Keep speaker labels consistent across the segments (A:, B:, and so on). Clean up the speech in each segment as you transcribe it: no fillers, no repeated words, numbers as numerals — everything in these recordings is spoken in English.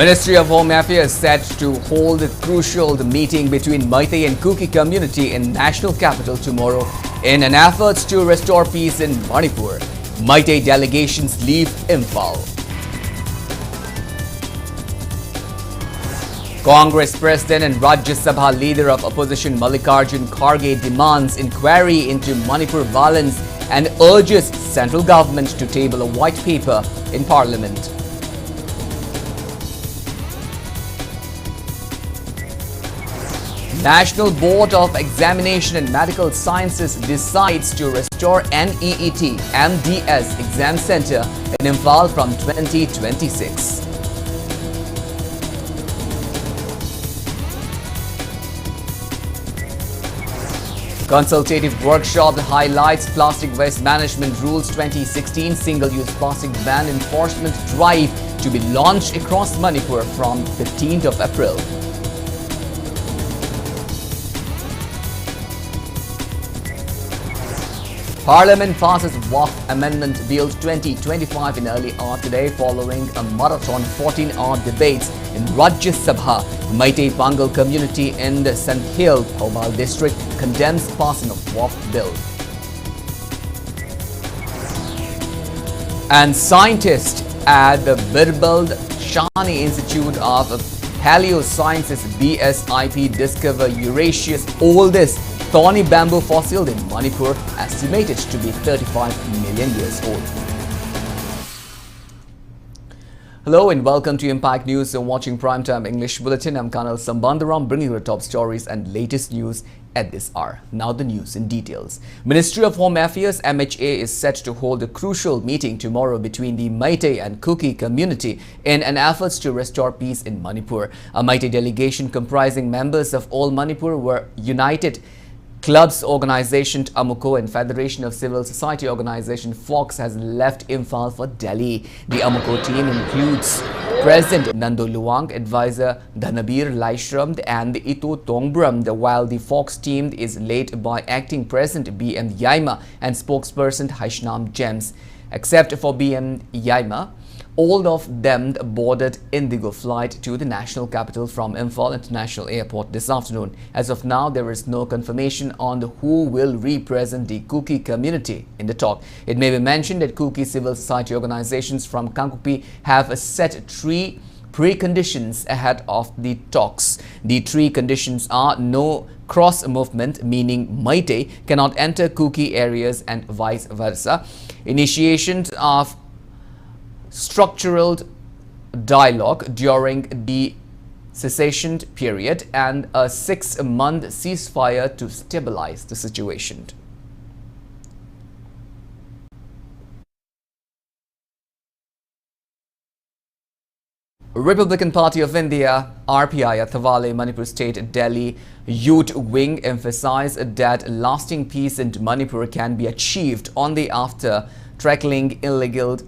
A: Ministry of Home Affairs set to hold a crucial meeting between Meitei and Kuki community in national capital tomorrow in an effort to restore peace in Manipur. Meitei delegations leave Imphal. Congress President and Rajya Sabha Leader of Opposition Mallikarjun Kharge demands inquiry into Manipur violence and urges central government to table a white paper in Parliament. National Board of Examination and Medical Sciences decides to restore NEET MDS exam center in Imphal from 2026. Consultative workshop highlights Plastic Waste Management Rules 2016 single-use plastic ban enforcement drive to be launched across Manipur from 15th of April. Parliament passes WAF Amendment Bill 2025 in early hour today following a marathon 14-hour debates in Rajya Sabha. Meitei Pangal community in the Sankhil, Thobal district condemns passing of WAF bill. And scientists at the Birbal Shani Institute of Paleosciences BSIP discover Eurasia's oldest thorny bamboo fossil in Manipur, estimated to be 35 million years old. Hello and welcome to Impact News. You're watching Primetime English Bulletin. I'm KANEL SHAMBANDURAM, bringing you the top stories and latest news at this hour. Now the news in details. Ministry of Home Affairs MHA is set to hold a crucial meeting tomorrow between the Meitei and Kuki community in an effort to restore peace in Manipur. A Meitei delegation comprising members of all Manipur were united Clubs Organization AMUCO and Federation of Civil Society Organization Fox has left Imphal for Delhi. The AMUCO team includes President Nando Luang, Advisor Dhanabir Laishram and Ito Tongbram, while the Fox team is led by Acting President B.M. Yaima and Spokesperson Haishnam James. Except for B.M. Yaima, all of them boarded Indigo flight to the national capital from Imphal International Airport this afternoon. As of now, there is no confirmation on who will represent the Kuki community in the talk. It may be mentioned that Kuki civil society organizations from Kankupi have set 3 preconditions ahead of the talks. The 3 conditions are no cross movement, meaning Meitei cannot enter Kuki areas and vice versa, initiation of structural dialogue during the cessation period, and a 6-month ceasefire to stabilize the situation. Republican Party of India RPI at Thawale, Manipur State Delhi Youth Wing emphasized that lasting peace in Manipur can be achieved only after tackling illegal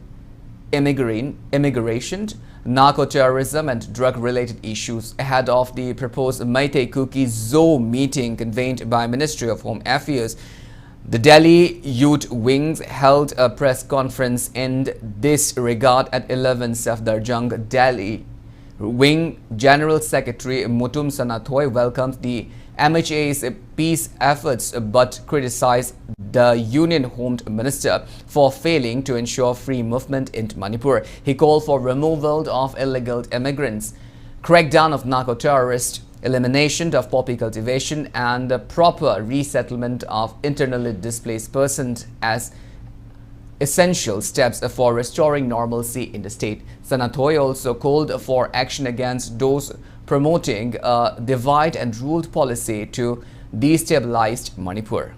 A: immigration, narco-terrorism and drug-related issues ahead of the proposed Meitei Kuki Zoo meeting convened by Ministry of Home Affairs. The Delhi Youth Wings held a press conference in this regard at 11 Safdarjung. Delhi Wing General Secretary Mutum Sanathoy welcomed the MHA's peace efforts but criticized the Union Home Minister for failing to ensure free movement in Manipur. He called for removal of illegal immigrants, crackdown of narco-terrorists, elimination of poppy cultivation and the proper resettlement of internally displaced persons as essential steps for restoring normalcy in the state. Sanathoy also called for action against those promoting a divide and rule policy to destabilize Manipur.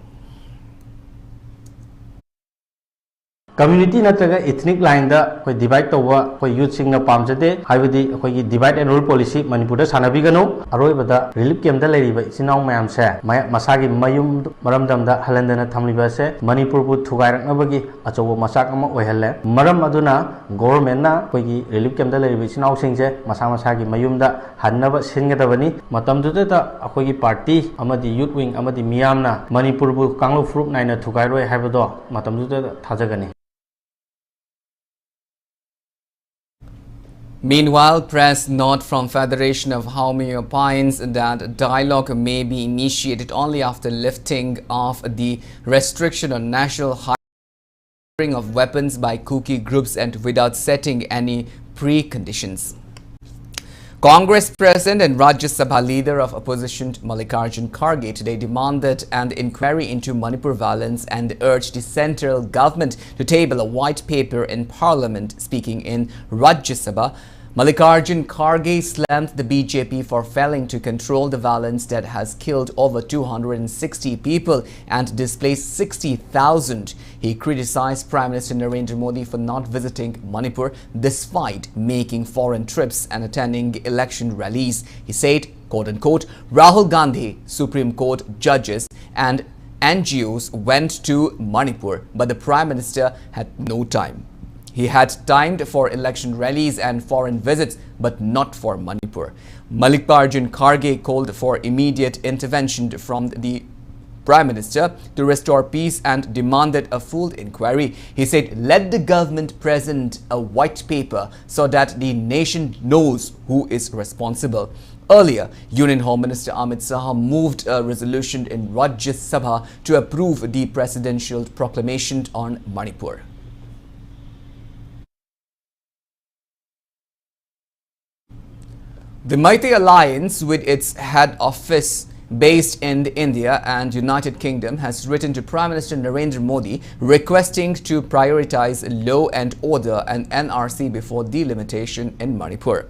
B: Community natraga ethnic line da koi divide towa koi youth sing na pamjade haibadi koi divide and rule policy Manipur da sanabigano aroi bada relief camp da leriba sinau mayam se masagi mayum maramdam da halandana thamliba se Manipur bu thugairaknabagi achobo masak ama oihalle maram aduna government na koi relief camp da leriba sinau singje masagi mayum da hannaba singadabani matamduda da akoi party amadi youth wing amadi miyamna Manipur bu kanglo fruit naina thugairoi haibado matamduda thajagani.
A: Meanwhile, press note from Federation of Homeopathians that dialogue may be initiated only after lifting of the restriction on national hiring of weapons by Kuki groups and without setting any preconditions. Congress President and Rajya Sabha leader of opposition Mallikarjun Kharge today demanded an inquiry into Manipur violence and urged the central government to table a white paper in Parliament. Speaking in Rajya Sabha, Mallikarjun Kharge slammed the BJP for failing to control the violence that has killed over 260 people and displaced 60,000. He criticized Prime Minister Narendra Modi for not visiting Manipur despite making foreign trips and attending election rallies. He said, quote-unquote, Rahul Gandhi, Supreme Court judges and NGOs went to Manipur, but the Prime Minister had no time. He had timed for election rallies and foreign visits, but not for Manipur. Mallikarjun Kharge called for immediate intervention from the Prime Minister to restore peace and demanded a full inquiry. He said, let the government present a white paper so that the nation knows who is responsible. Earlier, Union Home Minister Amit Shah moved a resolution in Rajya Sabha to approve the presidential proclamation on Manipur. The Maitri Alliance, with its head office based in India and United Kingdom, has written to Prime Minister Narendra Modi requesting to prioritize law and order and NRC before delimitation in Manipur.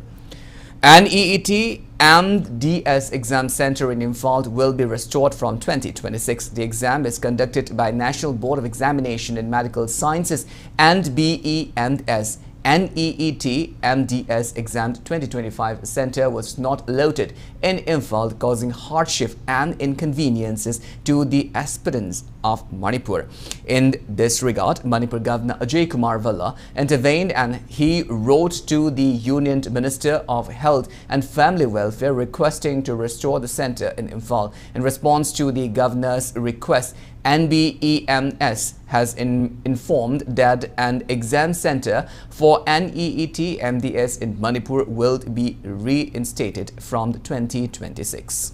A: NEET MDS exam center in Imphal will be restored from 2026. The exam is conducted by National Board of Examination in Medical Sciences and BEMS. NEET MDS exam 2025 center was not allotted in Imphal, causing hardship and inconveniences to the aspirants of Manipur. In this regard, Manipur Governor Ajay Kumar Valla intervened and he wrote to the Union Minister of Health and Family Welfare requesting to restore the center in Imphal. In response to the governor's request, NBEMS has informed that an exam center for NEET MDS in Manipur will be reinstated from 2026.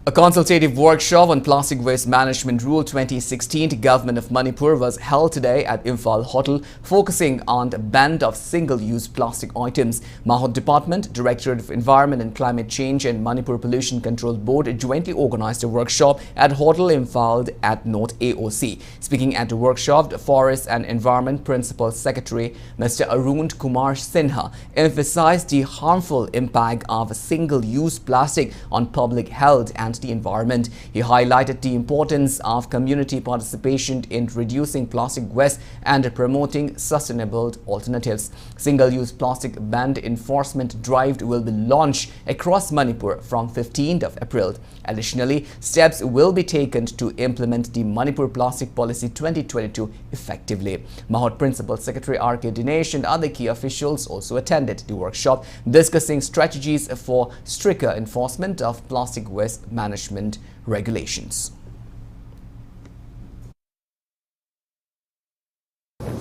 A: A consultative workshop on Plastic Waste Management Rule 2016 to Government of Manipur was held today at Imphal Hotel, focusing on the ban of single-use plastic items. Mahot Department, Directorate of Environment and Climate Change and Manipur Pollution Control Board jointly organized a workshop at Hotel Imphal at North AOC. Speaking at the workshop, the Forest and Environment Principal Secretary Mr. Arun Kumar Sinha emphasized the harmful impact of single-use plastic on public health and the environment. He highlighted the importance of community participation in reducing plastic waste and promoting sustainable alternatives. Single-use plastic ban enforcement drive will be launched across Manipur from 15th of April. Additionally, steps will be taken to implement the Manipur Plastic Policy 2022 effectively. Mahot Principal Secretary R.K. Dinesh and other key officials also attended the workshop discussing strategies for stricter enforcement of plastic waste management regulations.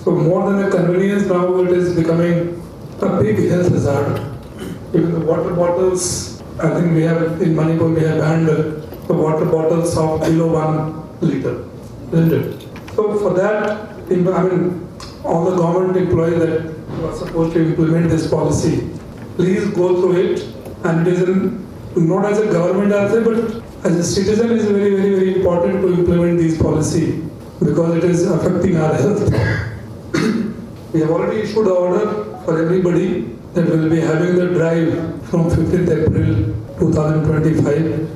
C: So more than a convenience, now it is becoming a big health hazard. Even the water bottles, I think we have in Manipur we have banned the water bottles of below 1 liter, isn't it? So for that, I mean, all the government employees that are supposed to implement this policy, please go through it, and it is not as a government answer, but as a citizen, it is very, very, very important to implement these policy because it is affecting our health. We have already issued an order for everybody that will be having the drive from 15th April 2025.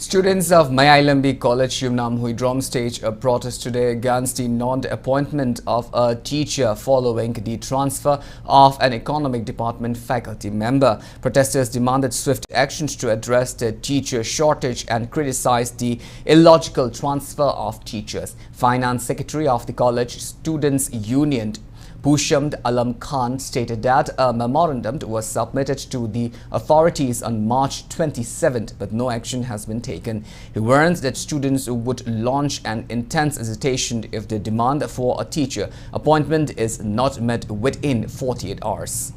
A: Students of Mayailambi College Yumnam Huidrom staged a protest today against the non-appointment of a teacher following the transfer of an economic department faculty member. Protesters demanded swift actions to address the teacher shortage and criticized the illogical transfer of teachers. Finance Secretary of the College Students' Union Pushamd Alam Khan stated that a memorandum was submitted to the authorities on March 27th, but no action has been taken. He warned that students would launch an intense agitation if the demand for a teacher appointment is not met within 48 hours.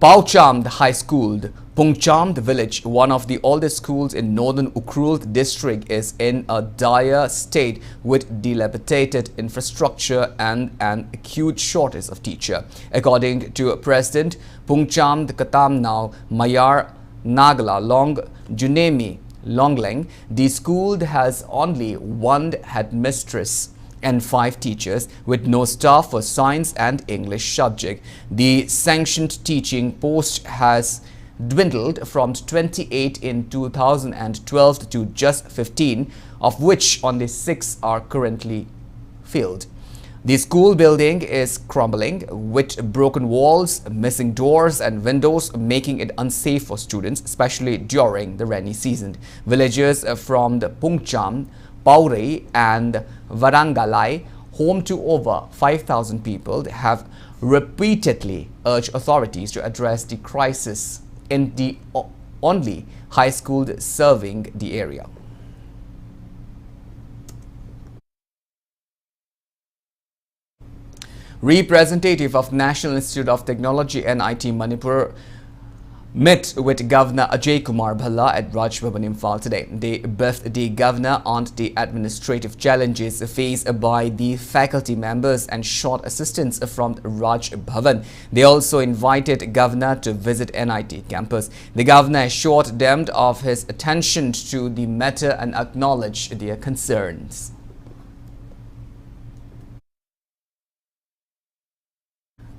A: Pauchamd High School, Pungchamd village, one of the oldest schools in northern Ukhrul district, is in a dire state with dilapidated infrastructure and an acute shortage of teacher. According to President Pungchamd Katamnao Mayar Nagla Long Junemi Longleng, the school has only one headmistress and 5 teachers with no staff for science and English subject. The sanctioned teaching post has dwindled from 28 in 2012 to just 15, of which only 6 are currently filled. The school building is crumbling with broken walls, missing doors and windows, making it unsafe for students, especially during the rainy season. Villagers from the Pungcham, Pauri and Varangalai, home to over 5,000 people, have repeatedly urged authorities to address the crisis in the only high school serving the area. Representative of National Institute of Technology NIT Manipur met with Governor Ajay Kumar Bhalla at Raj Bhavan Imphal today. They briefed the governor on the administrative challenges faced by the faculty members and short assistance from Raj Bhavan. They also invited governor to visit NIT campus. The governor assured them of his attention to the matter and acknowledged their concerns.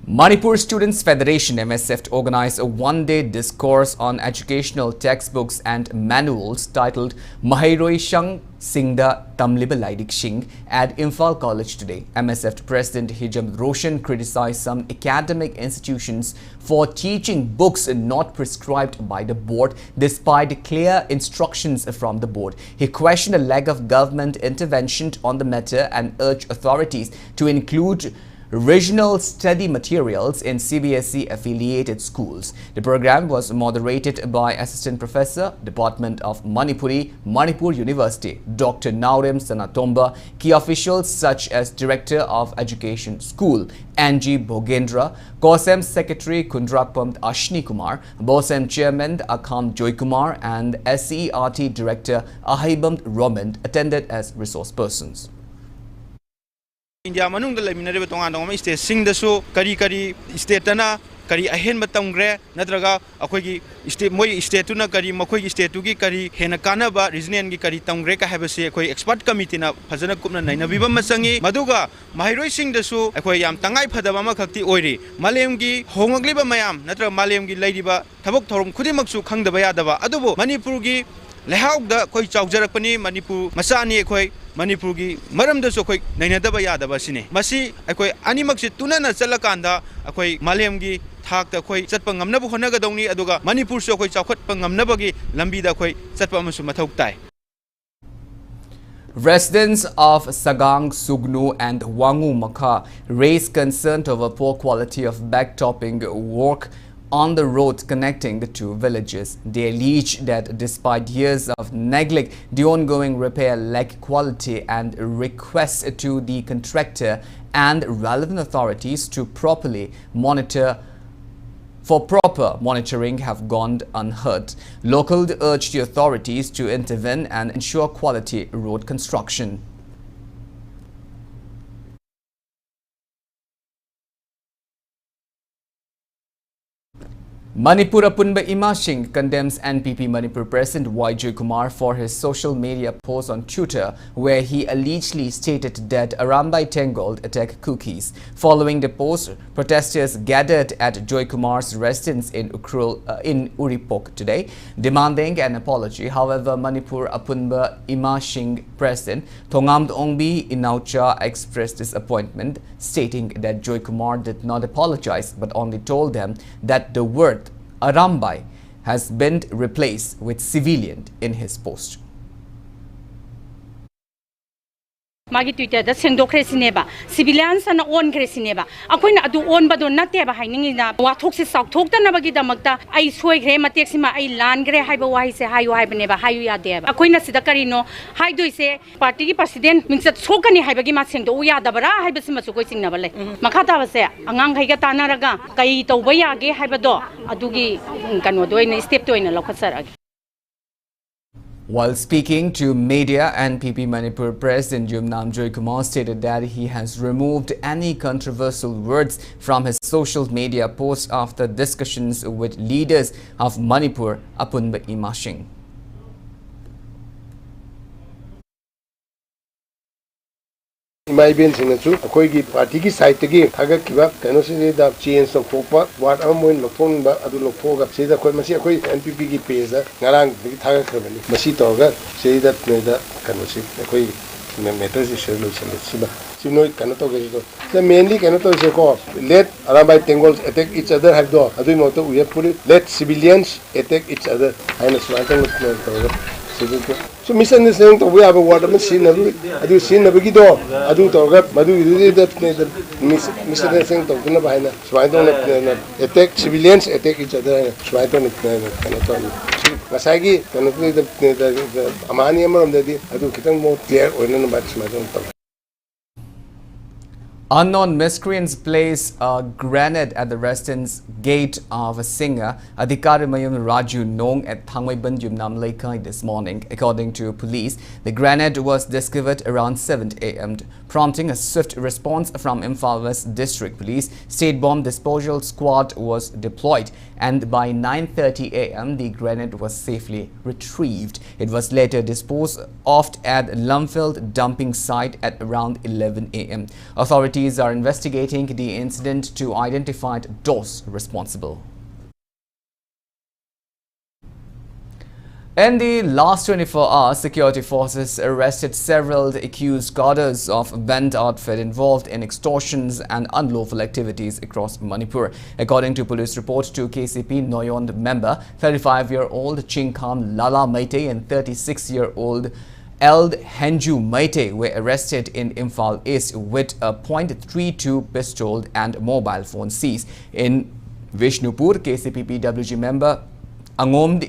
A: Manipur Students Federation MSF organized a one-day discourse on educational textbooks and manuals titled Mahairoi Shang Singda Tamliba Laidik Singh at Imphal College today. MSF President Hijam Roshan criticized some academic institutions for teaching books not prescribed by the board despite clear instructions from the board. He questioned a lack of government intervention on the matter and urged authorities to include regional study materials in CBSE affiliated schools. The program was moderated by Assistant Professor, Department of Manipuri, Manipur University, Dr. Naurem Sanatomba, key officials such as Director of Education School, Angie Bogendra, COSEM Secretary Kundrakpam Ashni Kumar, BOSEM Chairman Akham Joy Kumar and SCERT Director Ahibam Romand attended as resource persons.
D: India manung da leminare betonga dong state sing da so kari state na kari ahen batamgre natraga akhoi gi state moi state na kari makhoi gi state gi kari hena kana ba region gi kari tamgre ka habase akhoi expert committee na phajana kupna naina bibam masangi maduga mahairoi sing da so akhoi yam tangai phadaba ma khakti oiri malem gi hongagli ba mayam natra malem gi lairiba thabok thorom khudimak su khangdaba yadaba adubo manipur gi lehauk da koi chawjarakpani manipur masani akhoi Manipur gi maram da so khoi nainadaba yadaba sine masi akhoi animak si tunana chalakanda akhoi malem gi thak ta khoi chatpa ngamnabu honaga dongni aduga Manipur so khoi chawkhatpa ngamnaba gi lambi da khoi chatpa amasu mathau tai.
A: Residents of Sagang, Sugnu and Wangu Makha raised concern over poor quality of backtopping work on the road connecting the two villages. They allege that despite years of neglect, the ongoing repair lack quality and request to the contractor and relevant authorities to proper monitoring have gone unheard. Locals urged the authorities to intervene and ensure quality road construction. Manipur Apunba Ima Singh condemns NPP Manipur President Y.J. Kumar for his social media post on Twitter, where he allegedly stated that Arambai Tengold attacked cookies. Following the post, protesters gathered at Joy Kumar's residence in Uripok today, demanding an apology. However, Manipur Apunba Ima Singh President Thongamd Ongbi Inaucha expressed disappointment, stating that Joy Kumar did not apologize but only told them that the word Arambai has been replaced with civilian in his post.
E: Magi Twitter da sengdokre sineba civilians ana on kre sineba akoina adu on bado natte ba hainingi na wathok se sakthok ta nabagi damakta ai soi gre matek sima ai lan gre haiba wai se hayu haibane ba hayu ya de ba akoina sida karino haidoi se party ki president mingsat sokani haibagi ma sengdo uya da bara haiba sima su koi singna ba le makha ta ba se angang haiga tanaraga kai tauba ya ge haibado adugi kano doina step toina lokhatsaragi.
A: While speaking to media, NPP Manipur President Namjoy Kumar stated that he has removed any controversial words from his social media posts after discussions with leaders of Manipur Apunba Imashing.
F: My Bensinatu, a Kogi Partiki site again, Hagakiva, Kanosida, change of Popa, what I'm going to phone but I do look for, say the Komasi, NPP Pesa, Narang, Tagakavani, Masitoga, say that Neda Kanosi, a Koi matters is solution. You know, it cannot talk. The mainly cannot talk. Let Arabai Tangles attack each other, have door. I don't know, we have put it, let civilians attack each other. I know, so misunderstanding to we have a waterman seen a do seen a big door. I do talk up, Madu misunderstanding to Gunabana. So I don't attack civilians, attack each other. So I don't cannot Masagi cannot do the Amanium of the day. I do get more clear or none about my own talk.
A: Unknown miscreants placed a grenade at the residence gate of a singer Adhikari Mayum Raju Nong at Thangwaiban Jumnam Laikai this morning. According to police, the grenade was discovered around 7 a.m., prompting a swift response from Imphal West District Police. State bomb disposal squad was deployed, and by 9:30 a.m. the grenade was safely retrieved. It was later disposed of at Lumfield dumping site at around 11 a.m. Authorities are investigating the incident to identify those responsible. In the last 24 hours, security forces arrested several accused cadres of band outfit involved in extortions and unlawful activities across Manipur. According to police report to KCP, Noyon member 35-year-old Chingkham Lala Maite and 36-year-old Eld Henju Maite were arrested in Imphal East with a .32 pistol and mobile phone seized. In Vishnupur, KCP PWG member Angom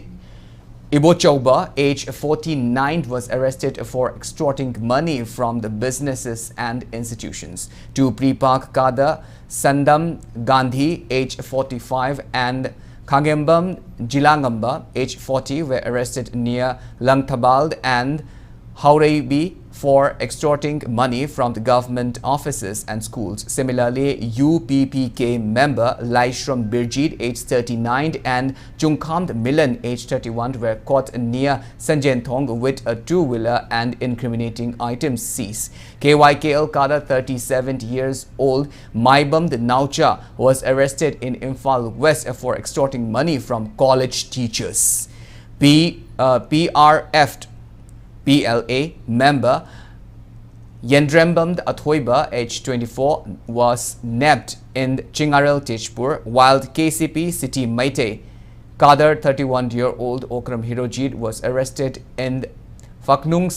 A: Ibochauba, age 49, was arrested for extorting money from the businesses and institutions. Two Pripak Kada Sandam Gandhi, age 45, and Kagembam Jilangamba, age 40, were arrested near Langthabald and Haureibi for extorting money from the government offices and schools. Similarly, UPPK member Laishram Birjit, age 39, and Jungkamd Milan, age 31, were caught near Sanjentong with a two-wheeler and incriminating items seized. KYKL Kada, 37 years old, Maibam Naucha, was arrested in Imphal West for extorting money from college teachers. PRF PLA member Yendrembam Athoiba, age 24, was nabbed in Chingarel Tejpur, while KCP City Maite Kader, 31-year-old Okram Hirojit, was arrested in Faknung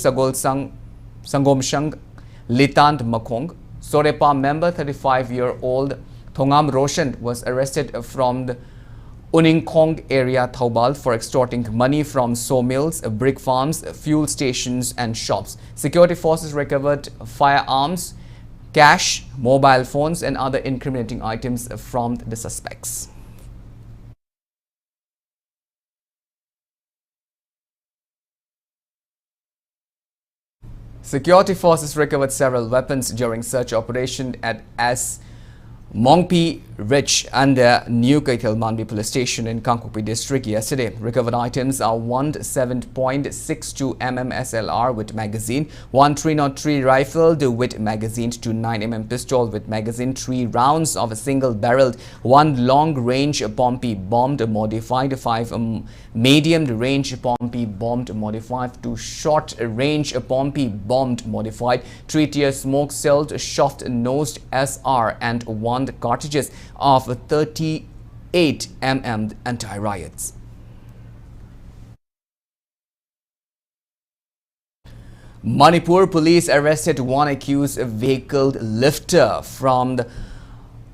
A: Sangomshang Litant Makong. Sorepa member 35-year-old Thongam Roshan was arrested from the Uningkong area Thaubal for extorting money from sawmills, brick farms, fuel stations and shops. Security forces recovered firearms, cash, mobile phones and other incriminating items from the suspects. Security forces recovered several weapons during search operation at Mongpi Ridge under New Kaitel Manbi Police Station in Kangkokpi District yesterday. Recovered items are one 7.62 mm SLR with magazine, one 303 rifle with magazine, two 9 mm pistol with magazine, 3 rounds of a single-barreled, one long-range Pompey bombed modified, 5 medium-range Pompey bombed modified, 2 short-range Pompey bombed modified, 3-tier smoke-celled shaft-nosed SR and 1 cartridges of 38 mm anti-riots. Manipur police arrested one accused vehicle lifter from the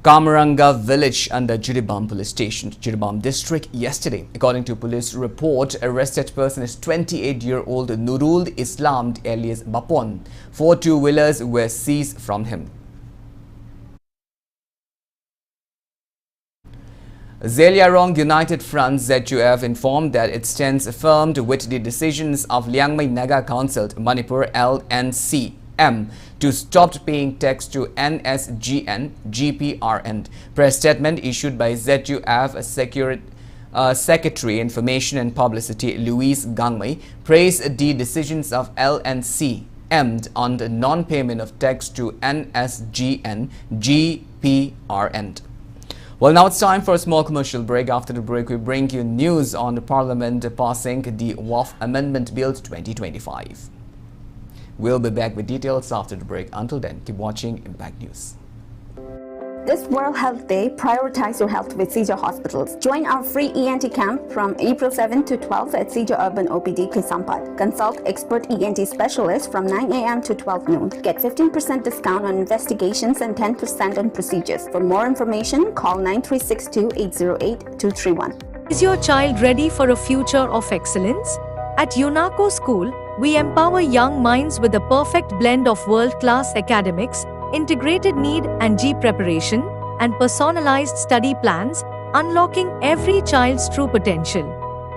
A: Kamaranga village under Jiribam police station, Jiribam district yesterday. According to police report, arrested person is 28-year-old Nurul Islam alias Bapon. 4 two-wheelers were seized from him. Zeliarong United Front ZUF informed that it stands firm with the decisions of Liangmai Naga Council, Manipur LNCM, to stop paying tax to NSGN, GPRN. Press statement issued by ZUF Secretary Information and Publicity Louise Gangmai praised the decisions of LNCM on the non-payment of tax to NSGN, GPRN. Well, now it's time for a small commercial break. After the break, we bring you news on the Parliament passing the WAF Amendment Bill 2025. We'll be back with details after the break. Until then, keep watching Impact News.
G: This World Health Day, prioritize your health with Seizure Hospitals. Join our free ENT camp from April 7 to 12 at Seizure Urban OPD Kisampat. Consult expert ENT specialists from 9 a.m. to 12 noon. Get 15% discount on investigations and 10% on procedures. For more information, call 9362-808-231.
H: Is your child ready for a future of excellence? At UNACO School, we empower young minds with a perfect blend of world-class academics, integrated need and G preparation, and personalized study plans, unlocking every child's true potential.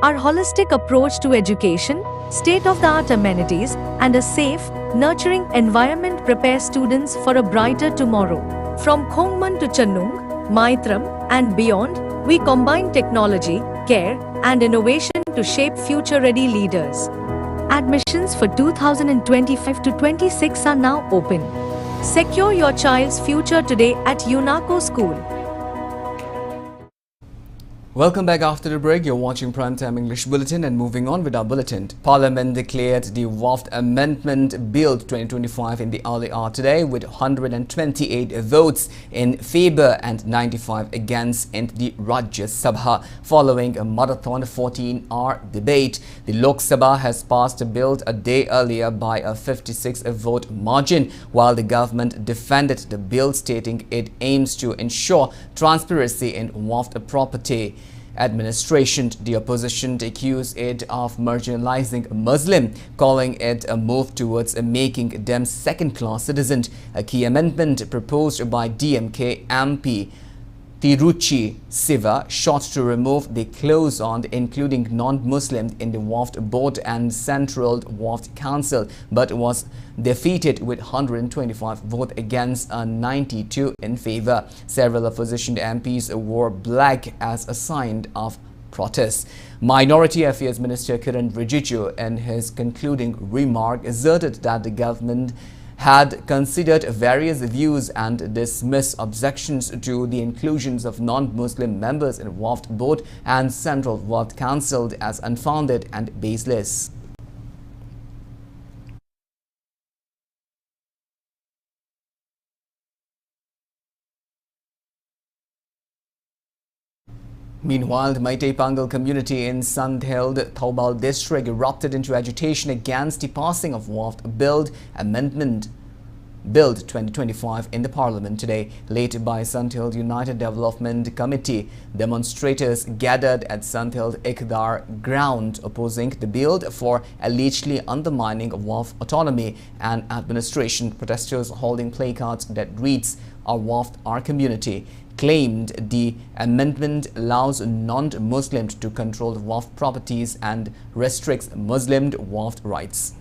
H: Our holistic approach to education, state-of-the-art amenities, and a safe, nurturing environment prepare students for a brighter tomorrow. From Khongman to Channung, Maitram, and beyond, we combine technology, care, and innovation to shape future-ready leaders. Admissions for 2025 to 26 are now open. Secure your child's future today at UNACO School.
A: Welcome back after the break. You're watching Primetime English Bulletin, and moving on with our bulletin. Parliament declared the WAF Amendment Bill 2025 in the early hour today with 128 votes in favor and 95 against in the Rajya Sabha. Following a marathon 14-hour debate, the Lok Sabha has passed the bill a day earlier by a 56-vote margin, while the government defended the bill, stating it aims to ensure transparency in WAF property administration. The opposition accused it of marginalizing Muslims, calling it a move towards making them second-class citizens. A key amendment proposed by DMK MP Tiruchi Siva sought to remove the clause on including non-Muslims in the WAF board and Central WAF Council, but was defeated with 125 votes against 92 in favor. Several opposition MPs wore black as a sign of protest. Minority Affairs Minister Kiran Rijiju, in his concluding remark, asserted that the government had considered various views and dismissed objections to the inclusions of non-Muslim members in WAF board and Central WAF Council as unfounded and baseless. Meanwhile, the Meitei Pangal community in Sandheld, Thoubal district erupted into agitation against the passing of WAF Amendment Bill 2025 in the Parliament today. Led by Sandheld United Development Committee, demonstrators gathered at Sandheld Ekdar ground opposing the bill for allegedly undermining of WAF autonomy and administration. Protesters holding placards that reads "Our WAF, our community" claimed the amendment allows non-Muslims to control WAF properties and restricts Muslim WAF rights.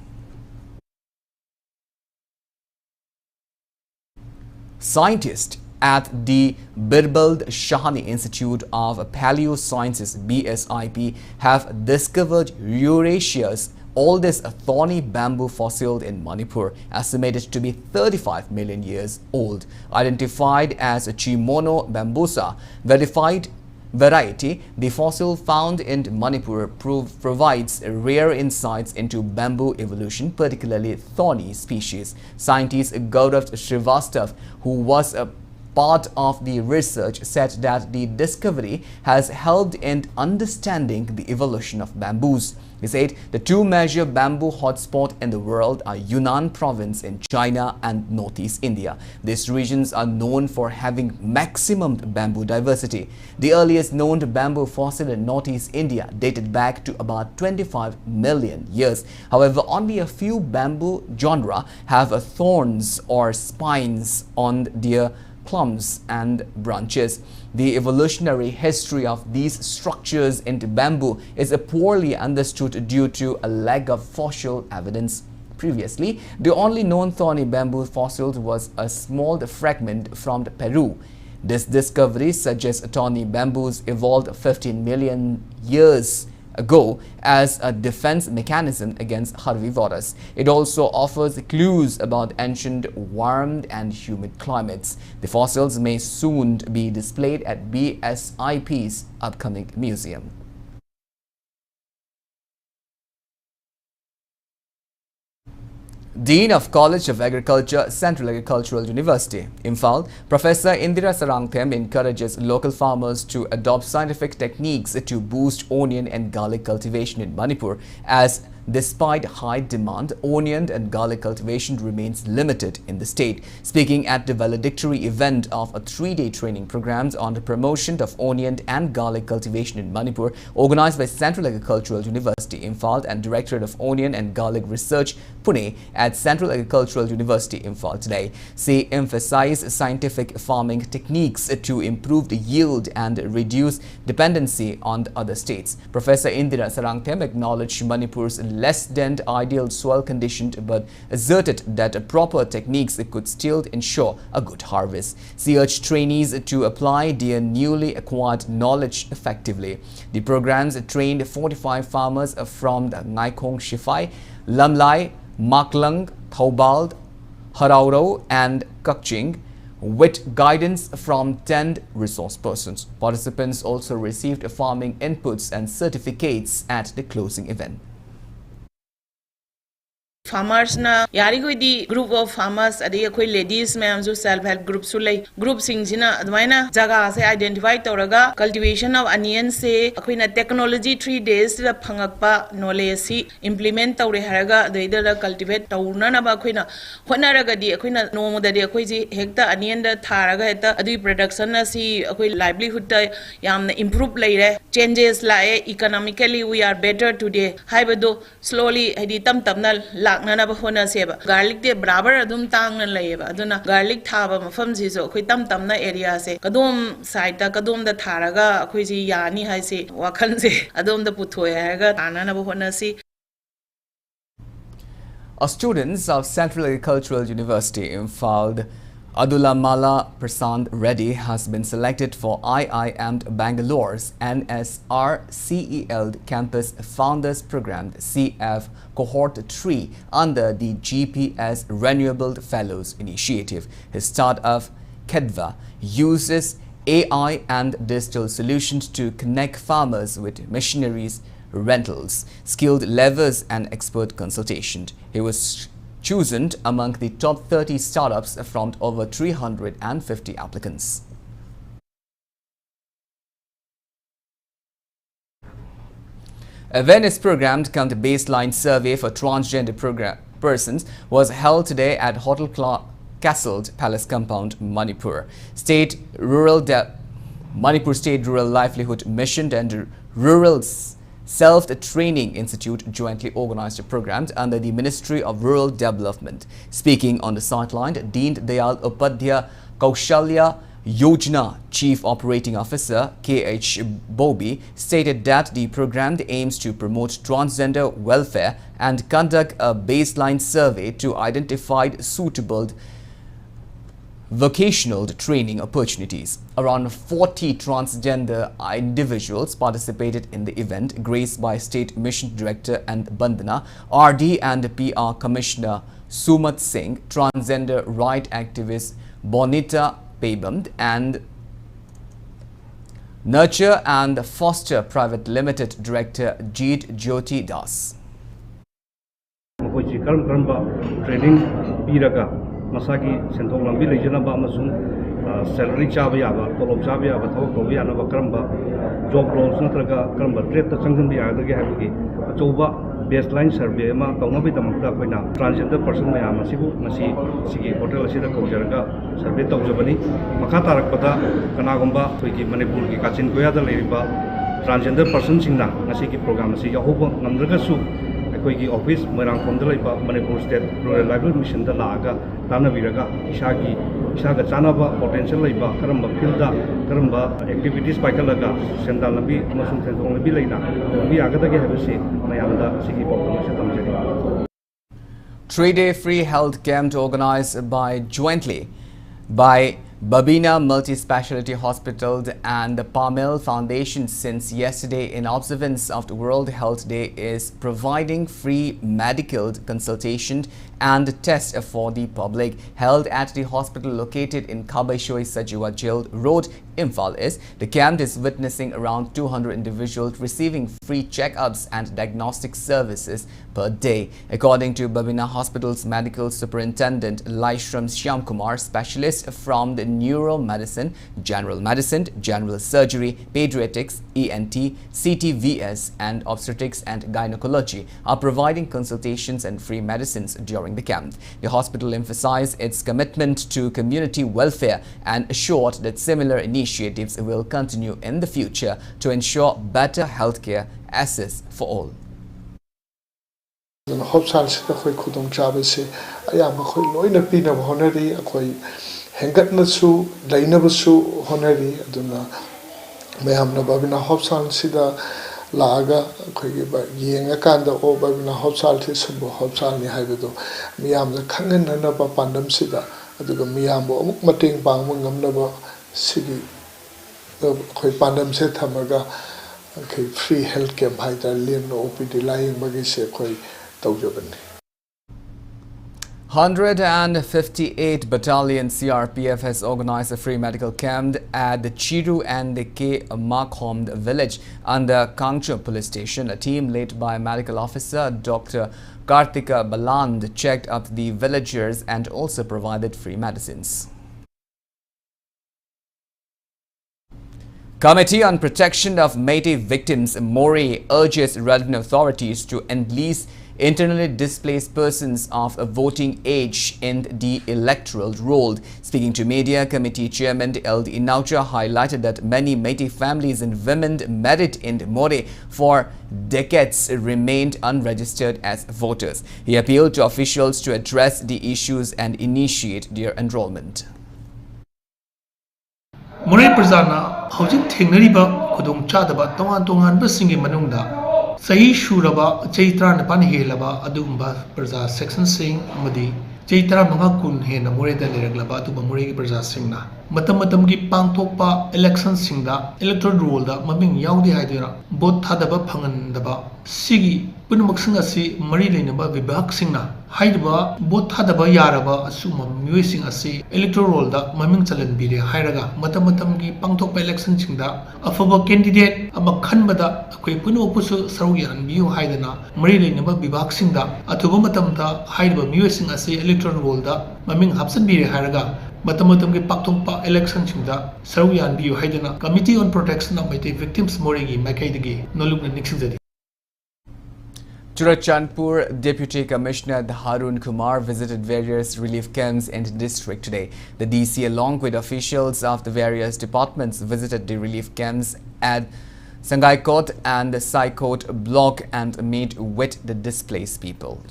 A: Scientists at the Birbal Shahani Institute of Paleosciences (BSIP) have discovered Eurasia's oldest thorny bamboo fossil in Manipur, estimated to be 35 million years old. Identified as a Chimono bambusa verified variety, the fossil found in Manipur provides rare insights into bamboo evolution, particularly thorny species. Scientist Gaurav Srivastav, who was a part of the research, said that the discovery has helped in understanding the evolution of bamboos. He said the two major bamboo hotspots in the world are Yunnan province in China and northeast India. These regions are known for having maximum bamboo diversity. The earliest known bamboo fossil in northeast India dated back to about 25 million years. However, only a few bamboo genera have thorns or spines on their clumps and branches. The evolutionary history of these structures into bamboo is poorly understood due to a lack of fossil evidence. Previously, the only known thorny bamboo fossil was a small fragment from Peru. This discovery suggests thorny bamboos evolved 15 million years ago as a defense mechanism against herbivores. It also offers clues about ancient warm and humid climates. The fossils may soon be displayed at BSIP's upcoming museum. Dean of College of Agriculture, Central Agricultural University, Imphal, Professor Indira Sarangthem encourages local farmers to adopt scientific techniques to boost onion and garlic cultivation in Manipur, as despite high demand, onion and garlic cultivation remains limited in the state. Speaking at the valedictory event of a 3-day training program on the promotion of onion and garlic cultivation in Manipur, organized by Central Agricultural University, Imphal, and Directorate of Onion and Garlic Research, Pune, at Central Agricultural University, Imphal today, she emphasized scientific farming techniques to improve the yield and reduce dependency on other states. Professor Indira Sarangthem acknowledged Manipur's less than ideal soil conditions but asserted that proper techniques could still ensure a good harvest. She urged trainees to apply their newly acquired knowledge effectively. The programs trained 45 farmers from the Ngaikong Shifai, Lamlai, Maklang, Thoubal, Harauro and Kakching, with guidance from 10 resource persons. Participants also received farming inputs and certificates at the closing event.
I: Farmers na yari koi di group of farmers adi koi ladies ma'am jo self help group su lay group sing jina adwaina jaga se identify toraga cultivation of onion se koi na technology 3 days la phangakpa knowledge si implement tawre haraga deida cultivate tawna na ba koi na hona raga di koi na no da di koi ji hekta onion da tharaga heta adi production na si koi livelihood da yamna improve laire changes lae economically we are better today haibado slowly hadi tam tamna garlic de barabar adum tang na layeba aduna garlic thaba mafam ji so khoi tam tam na area se kadom side ta kadom da tharaga khoi ji yani hai se wakhan se adom da puthoi haga tana na hona si.
A: Students of Central Agricultural University, Imphal, Adulamala Prasad Reddy has been selected for IIM Bangalore's NSR-CEL Campus Founders Program CF Cohort 3 under the GPS Renewable Fellows Initiative. His startup, Kedva, uses AI and digital solutions to connect farmers with machineries, rentals, skilled levers and expert consultation. He was chosen among the top 30 startups from over 350 applicants. A Venice-programmed baseline survey for transgender persons was held today at Hotel Castle Palace Compound, Manipur. Manipur State Rural Livelihood Mission and Rural Self-Training Institute jointly organized a program under the Ministry of Rural Development. Speaking on the sideline, Deen Dayal Upadhyaya Kaushalya Yojana Chief Operating Officer K.H. Bobby stated that the program aims to promote transgender welfare and conduct a baseline survey to identify suitable vocational training opportunities. Around 40 transgender individuals participated in the event, graced by State Mission Director and Bandhana, RD and PR Commissioner Sumat Singh, transgender right activist Bonita Pabam and Nurture and Foster Private Limited Director Jeet Jyoti Das.
J: Training Masaki Senthong Lambi Legionaba Masum salary chaba yaba tolop chaba yaba thawak tawbi yanaba karamba job roles natraga karamba trade ta changjan bi yagdagi habigi achoba baseline survey ma tawnabi damakta koina transgender person mayam asibu masi sigi hotel asida kaujaraga survey tawjabani makha tarakpada kanagomba koigi manipur gi kachin koya da leiriba transgender person singna ngasi ki program asi yahuba ngamdraga su कोई office Moirangkhom Manipur state rural livelihood mission लागा तानबीरगा इसागा चानब potential करम field करम activities पाइखलगा सेंदाल लंबी सेंथों लंबी लेना लंबी आगदगे है मैमदा तमजरी
A: 3-day free health camp organized by Babina Multi-Speciality Hospital and the Pamel Foundation since yesterday in observance of the World Health Day is providing free medical consultation and tests for the public. Held at the hospital located in Kabaishoi Sajiwa Jail Road, Imphal East, the camp is witnessing around 200 individuals receiving free checkups and diagnostic services per day. According to Babina Hospital's medical superintendent Laishram Shyamkumar, specialists from the neuromedicine, general surgery, pediatrics, ENT, CTVS and obstetrics and gynecology are providing consultations and free medicines during the camp. The hospital emphasized its commitment to community welfare and assured that similar initiatives will continue in the future to ensure better healthcare access for all.
K: Hengatnasu, Dainabasu, Honori, Aduna, Mayamna Babina Hopsan Sida, Laga, Yangakanda, or Babina Hopsaltis, Hopsani Habido, Miam the Kangan and Naba Pandam Sida, Aduga Miambo, Mating Bangam Naba Sigi, the Pandam Setamaga, free health camp, Haida, Lino, OPD, lying Bagise, Koi, Taujaban.
A: 158 Battalion CRPF has organized a free medical camp at the Chiru and the K. Makhom village under Kangcho police station. A team led by medical officer Dr. Kartika Baland checked up the villagers and also provided free medicines. Committee on Protection of Meitei Victims, Mori, urges relevant authorities to enlist internally displaced persons of a voting age in the electoral roll. Speaking to media, committee chairman L.D. Inaucha highlighted that many Meitei families and women married in Mori for decades remained unregistered as voters. He appealed to officials to address the issues and initiate their enrollment.
L: Mori Prasana, Hojik Tingnariba, Kudung Chadaba, Tongan Basingi Manunda. Sahi Shuraba, Chaitra Napan Helaba, Adumba, Perza, Section Sing, Madi, Chaitra Mangakun, Hena, Moreda Leglaba, to Mamuri Perza Singna. Matamatamgi Pangtopa, Election Singda, Electoral Roll, Maming Yaudi Hydra, both Tadaba Pangandaba, Sigi, Punumaxingasi, Marilynaba, Vibak Singna, Hydaba, both Tadaba Yaraba, Asuma, Muising Asi, Electoral Roll, Maming Chalan Bide, Hyraga, Matamatamgi Pangtopa Election Singda, a Faba candidate, Amakanbada, Quipunu Pusu, Saruyan, View Hydana, Marilynaba, Vibak Singda, Atubumatamta, Hydaba, Muising Asi, Electoral Roll, Maming Hapsan Bide, Hyraga. Matamatamgi Paktongpa election singda Saruyan Biu Haidana Committee on Protection of Meitei Victims Morigi Makaidagi Nolukna Nixinzadi.
A: Churachandpur Deputy Commissioner Harun Kumar visited various relief camps in the district today. The DC along with officials of the various departments visited the relief camps at Sangaikot and Saikot block and met with the displaced people.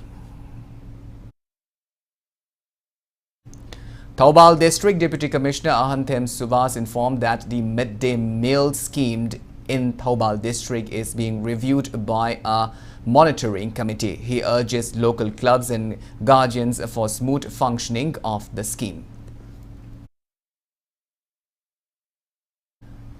A: Thoubal District Deputy Commissioner Ahanthem Subhas informed that the midday meal scheme in Thoubal District is being reviewed by a monitoring committee. He urges local clubs and guardians for smooth functioning of the scheme.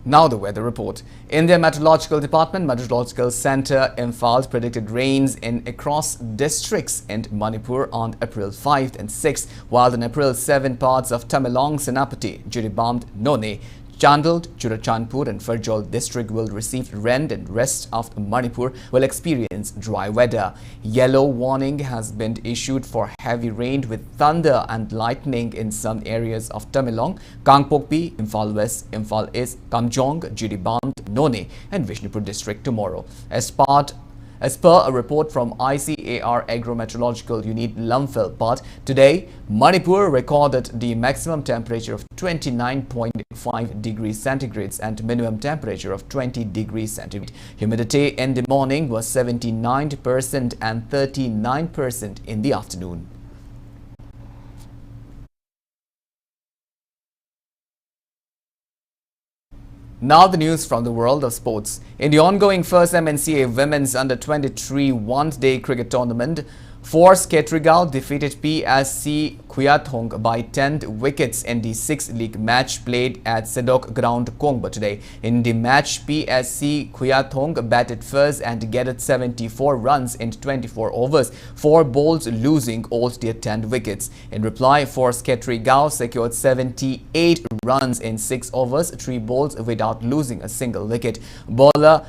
A: Now the weather report. India Meteorological Department Meteorological Center Imphal predicted rains in across districts in Manipur on April 5th and 6th, while on April 7 parts of Tamenglong, Senapati, Jiribam, None, Chandel, Churachandpur and Farjol district will receive rain and rest of Manipur will experience dry weather. Yellow warning has been issued for heavy rain with thunder and lightning in some areas of Tamenglong, Kangpokpi, Imphal West, Imphal East, Kamjong, Jiribam, None and Vishnupur district tomorrow. As per a report from ICAR Agro-Meteorological Unit Lumphel, today Manipur recorded the maximum temperature of 29.5 degrees centigrade and minimum temperature of 20 degrees centigrade. Humidity in the morning was 79% and 39% in the afternoon. Now the news from the world of sports. In the ongoing first MNCA Women's Under-23 one-day cricket tournament, Force Ketrigao defeated PSC Khuyathong by 10 wickets in the 6th league match played at Sedok Ground, Kongba today. In the match, PSC Khuyathong batted first and gathered 74 runs in 24 overs, 4 bowls losing all their 10 wickets. In reply, Force Ketrigao secured 78 runs in 6 overs, 3 bowls without losing a single wicket. Bowler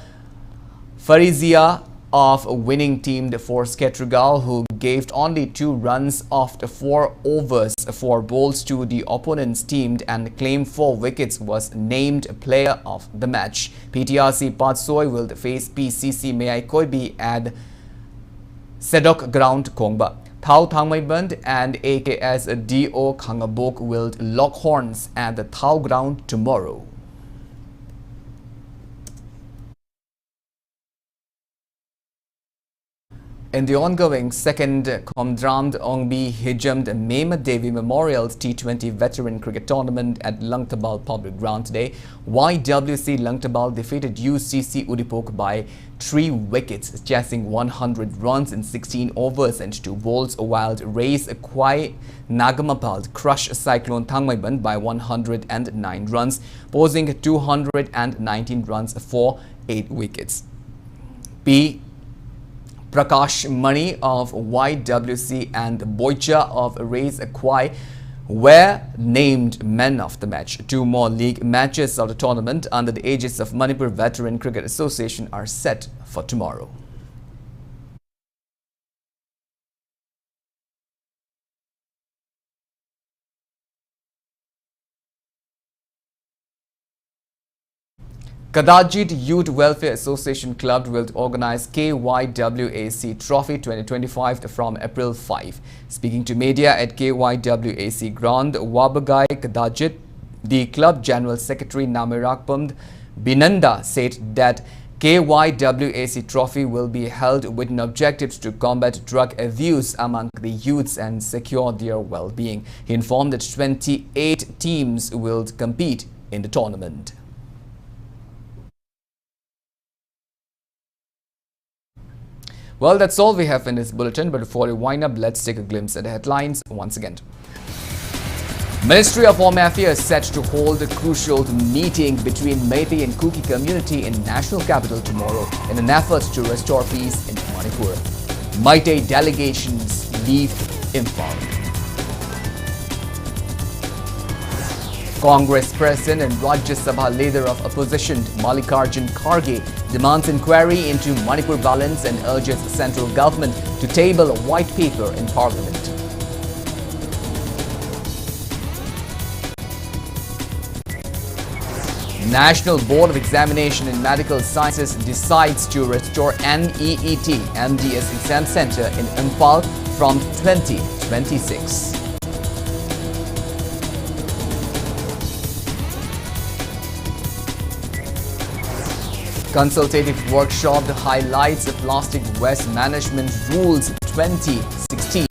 A: Farizia of a winning team, the Force Ketrigao, who gave only 2 runs after 4 overs, 4 balls to the opponent's team and claimed 4 wickets, was named player of the match. PTRC Patsoi will face PCC Mayai Koibi at Sedok Ground, Kongba. Thao Thangmaiband and AKS DO Khangabok will lock horns at the Thao Ground tomorrow. In the ongoing second Komdramd Ongbi Hijamd Mema Devi Memorial T20 Veteran Cricket Tournament at Langtabal Public Ground today, YWC Langtabal defeated UCC Udipok by 3 wickets, chasing 100 runs in 16 overs and 2 bowls, while Race Kwai Nagamapal crushed Cyclone Thangmaiban by 109 runs, posing 219 runs for 8 wickets. Prakash Mani of YWC and Boicha of Race Kwai were named men of the match. 2 more league matches of the tournament under the aegis of Manipur Veteran Cricket Association are set for tomorrow. Kadajit Youth Welfare Association Club will organize KYWAC Trophy 2025 from April 5. Speaking to media at KYWAC ground, Wabagai Kadajit, the club general secretary Namirakpamd Binanda said that KYWAC Trophy will be held with an objective to combat drug abuse among the youths and secure their well-being. He informed that 28 teams will compete in the tournament. Well, that's all we have in this bulletin, but before we wind up, let's take a glimpse at the headlines once again. Ministry of Home Affairs set to hold a crucial meeting between Meitei and Kuki community in national capital tomorrow in an effort to restore peace in Manipur. Meitei delegations leave Imphal. Congress President and Rajya Sabha Leader of Opposition Mallikarjun Kharge demands inquiry into Manipur violence and urges the central government to table a white paper in Parliament. National Board of Examination in Medical Sciences decides to restore NEET MDS Exam Center in Imphal from 2026. Consultative workshop highlights the Plastic Waste Management Rules 2016.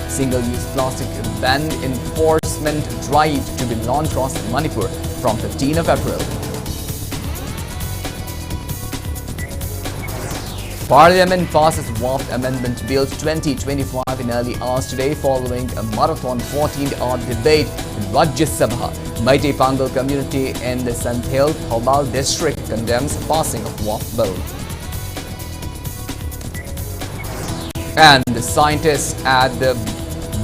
A: Single-use plastic ban enforcement drive to be launched across Manipur from 15 of April. Parliament passes Draft Amendment Bill 2025 in early hours today following a marathon 14-hour debate in Rajya Sabha. Meitei Pangal community in the Santhel Thobal district condemns passing of Draft Bill. And the scientists at the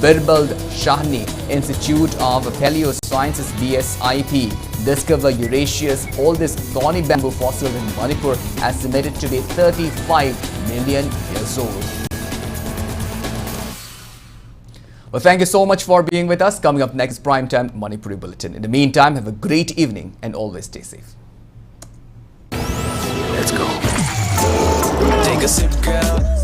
A: Birbal Shahni Institute of Paleosciences BSIP discover Eurasia's oldest thorny bamboo fossil in Manipur, estimated to be 35 million years old. Well, thank you so much for being with us. Coming up next, Primetime Manipuri Bulletin. In the meantime, have a great evening and always stay safe.
M: Let's go. Take a sip, girl.